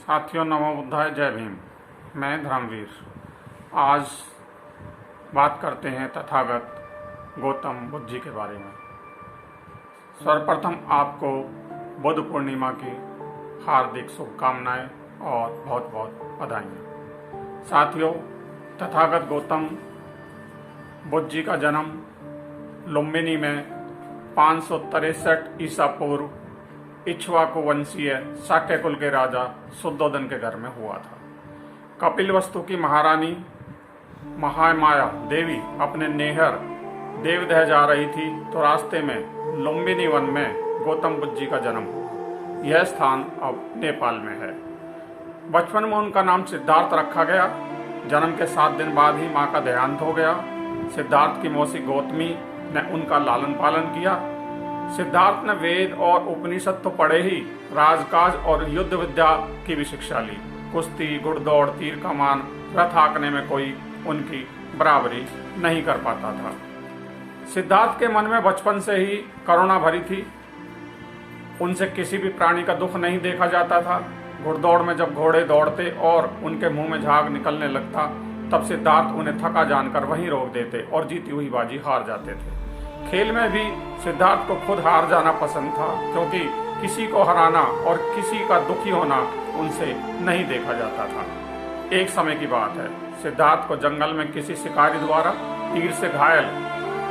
साथियों, नमो बुद्धाय, जय भीम। मैं धर्मवीर। आज बात करते हैं तथागत गौतम बुद्ध जी के बारे में। सर्वप्रथम आपको बुद्ध पूर्णिमा की हार्दिक शुभकामनाएं और बहुत बहुत बधाइयाँ। साथियों, तथागत गौतम बुद्ध जी का जन्म लुम्बिनी में 563 ईसा पूर्व इक्ष्वाकु वंशीय शाक्य कुल के राजा शुद्धोदन के घर में हुआ था। कपिलवस्तु की महारानी महामाया देवी अपने नेहर देवदह जा रही थी तो रास्ते में लुम्बिनी वन में गौतम बुद्ध जी का जन्म हुआ। यह स्थान अब नेपाल में है। बचपन में उनका नाम सिद्धार्थ रखा गया। जन्म के 7 दिन बाद ही मां का देहांत हो गया। सिद्धार्थ की मौसी गौतमी ने उनका लालन पालन किया। सिद्धार्थ ने वेद और उपनिषद तो पढ़े ही, राजकाज और युद्ध विद्या की भी शिक्षा ली। कुश्ती, घुड़दौड़, तीर कमान, रथ हाँकने में कोई उनकी बराबरी नहीं कर पाता था। सिद्धार्थ के मन में बचपन से ही करुणा भरी थी। उनसे किसी भी प्राणी का दुख नहीं देखा जाता था। घुड़दौड़ में जब घोड़े दौड़ते और उनके मुंह में झाग निकलने लगता, तब सिद्धार्थ उन्हें थका जानकर वहीं रोक देते और जीती हुई बाजी हार जाते थे। खेल में भी सिद्धार्थ को खुद हार जाना पसंद था, क्योंकि किसी को हराना और किसी का दुखी होना उनसे नहीं देखा जाता था। एक समय की बात है, सिद्धार्थ को जंगल में किसी शिकारी द्वारा तीर से घायल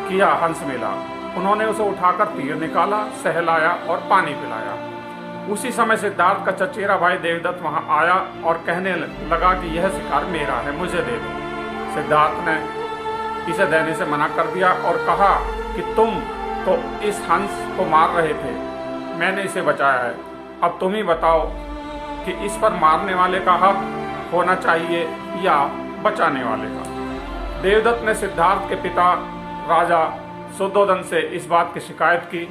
किया हंस मिला। उन्होंने उसे उठाकर तीर निकाला, सहलाया और पानी पिलाया। उसी समय सिद्धार्थ का चचेरा भाई देवदत्त वहां आया और कहने लगा कि यह शिकार मेरा है, मुझे दे दो। सिद्धार्थ ने इसे देने से मना कर दिया और कहा कि तुम तो इस हंस को मार रहे थे, मैंने इसे बचाया है। अब तुम ही बताओ कि इस पर मारने वाले का हक होना चाहिए या बचाने वाले का। देवदत्त ने सिद्धार्थ के पिता राजा शुद्धोदन से इस बात की शिकायत की।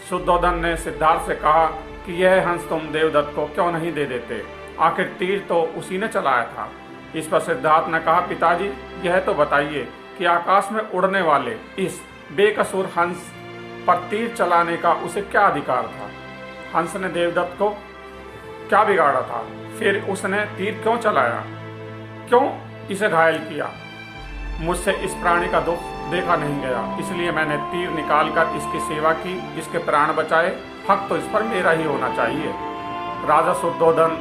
शुद्धोदन ने सिद्धार्थ से कहा कि यह हंस तुम देवदत्त को क्यों नहीं दे देते, आखिर तीर तो उसी ने चलाया था। इस पर सिद्धार्थ ने कहा, पिताजी यह तो बताइए कि आकाश में उड़ने वाले इस बेकसूर हंस पर तीर चलाने का उसे क्या अधिकार था? हंस ने देवदत्त को क्या बिगाड़ा था? फिर उसने तीर क्यों चलाया? क्यों इसे घायल किया? मुझसे इस प्राणी का दुख देखा नहीं गया, इसलिए मैंने तीर निकालकर इसकी सेवा की, इसके प्राण बचाए। हक तो इस पर मेरा ही होना चाहिए। राजा शुद्धोदन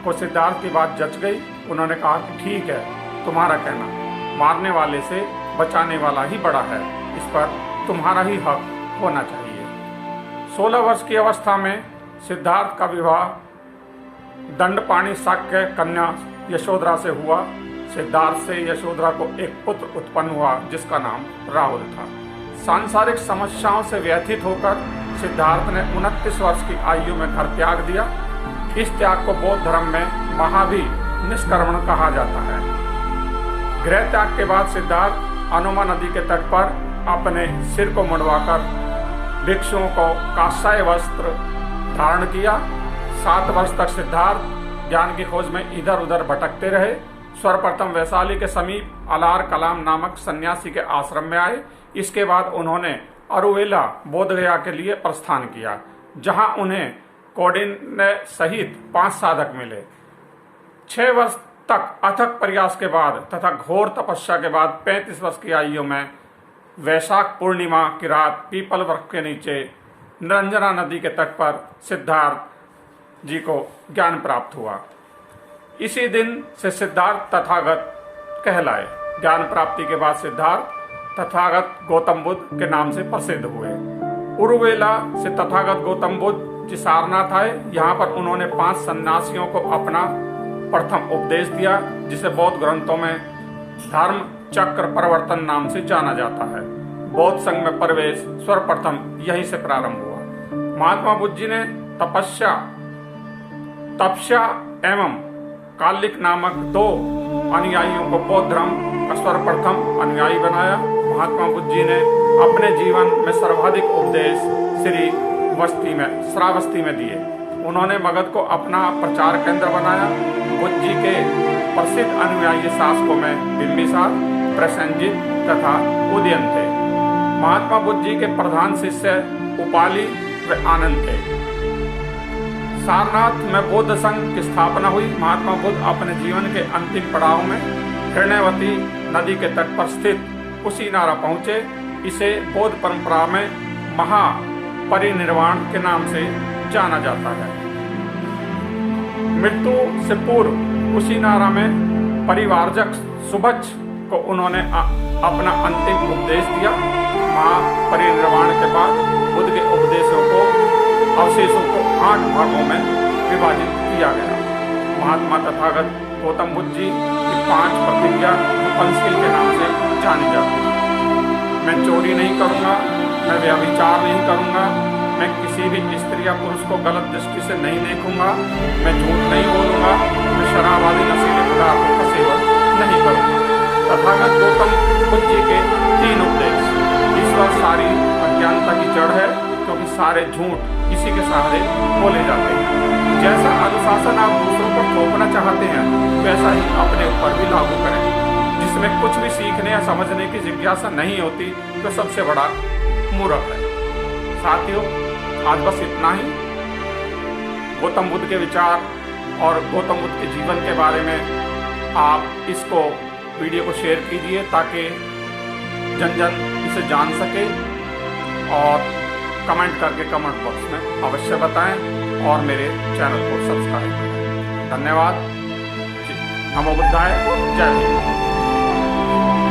को सिद्धार्थ की बात जच गई। उन्होंने कहा कि ठीक है, तुम्हारा कहना, मारने वाले से बचाने वाला ही बड़ा है, इस पर तुम्हारा ही हक होना चाहिए। 16 वर्ष की अवस्था में सिद्धार्थ का विवाह दंडपाणी शाक्य कन्या यशोधरा से हुआ। सिद्धार्थ से यशोधरा को एक पुत्र उत्पन्न हुआ जिसका नाम राहुल था। सांसारिक समस्याओं से व्यथित होकर सिद्धार्थ ने 29 वर्ष की आयु में घर त्याग दिया। इस त्याग को बौद्ध धर्म में महाभी निष्कर्मण कहा जाता है। गृह त्याग के बाद सिद्धार्थ अनुमा नदी के तट पर अपने सिर को मुंडवाकर भिक्षुओं को काषाय वस्त्र धारण किया। 7 वर्ष तक सिद्धार्थ ज्ञान की खोज में इधर उधर भटकते रहे। सर्वप्रथम वैशाली के समीप अलार कलाम नामक सन्यासी के आश्रम में आए। इसके बाद उन्होंने अरुवेला बोधगया के लिए प्रस्थान किया, जहां उन्हें कौंडिन्य सहित 5 साधक मिले। 6 वर्ष तक अथक प्रयास के बाद तथा घोर तपस्या के बाद 35 वर्ष की आयु में वैशाख पूर्णिमा की रात पीपल वृक्ष के नीचे निरंजना नदी के तट पर सिद्धार्थ जी को ज्ञान प्राप्त हुआ। इसी दिन से सिद्धार्थ तथागत कहलाए। ज्ञान प्राप्ति के बाद सिद्धार्थ तथागत गौतम बुद्ध के नाम से प्रसिद्ध हुए। उरुवेला से तथागत गौतम बुद्ध जी सारनाथ आए। यहाँ पर उन्होंने 5 सन्यासियों को अपना प्रथम उपदेश दिया, जिसे बौद्ध ग्रंथों में धर्म चक्र परिवर्तन नाम से जाना जाता है। बौद्ध संघ में प्रवेश सर्वप्रथम यहीं से प्रारंभ हुआ। महात्मा बुद्ध जी ने तपस्या एवं कालिक नामक 2 अनुयायियों को बौद्ध धर्म का सर्वप्रथम अनुयायी बनाया। महात्मा बुद्ध जी ने अपने जीवन में सर्वाधिक उपदेश श्रावस्ती में दिए। उन्होंने मगध को अपना प्रचार केंद्र बनाया। बुद्ध जी के प्रसिद्ध अनुयायी शासकों में बिंबिसार, प्रसेनजित तथा उदयन थे। महात्मा बुद्ध जी के प्रधान शिष्य उपाली व आनंद थे। सारनाथ में बौद्ध संघ की स्थापना हुई। महात्मा बुद्ध अपने जीवन के अंतिम पड़ाव में हिरण्यवती नदी के तट पर स्थित कुशीनारा पहुंचे। इसे बौद्ध परंपरा में महापरिनिर्वाण के नाम से जाना जाता है। मृत्यु से पूर्व कुशीनारा में परिवारजक सुभज्ज को उन्होंने अपना अंतिम उपदेश दिया। महापरिनिर्वाण के बाद बुद्ध के उपदेशों को अवशेषों को 8 भागों में विभाजित किया गया। महात्मा तथागत गौतम बुद्ध जी की 5 प्रतिज्ञा पंचशील के नाम से जानी जाती है। मैं चोरी नहीं करूंगा, मैं व्यभिचार नहीं करूंगा, मैं किसी भी स्त्री या पुरुष को गलत दृष्टि से नहीं देखूंगा, मैं झूठ नहीं बोलूंगा, मैं शराब आदि नशीले पदार्थों का सेवन नहीं करूंगा। तथागत गौतम बुद्ध जी के 3 उपदेश। ईश्वर सारी अज्ञानता की जड़ है, क्योंकि सारे झूठ इसी के सहारे बोले जाते हैं। जैसा अनुशासन आप दूसरों पर थोपना चाहते हैं, वैसा ही अपने ऊपर भी लागू करें। जिसमें कुछ भी सीखने या समझने की जिज्ञासा नहीं होती, तो सबसे बड़ा मूर्ख है। साथियों, आज बस इतना ही। गौतम बुद्ध के विचार और गौतम बुद्ध के जीवन के बारे में आप इसको वीडियो को शेयर कीजिए, ताकि जन जन इसे जान सके, और कमेंट करके कमेंट बॉक्स में अवश्य बताएं और मेरे चैनल को सब्सक्राइब करें। धन्यवाद। नमो बुद्धाय। जय हिंद।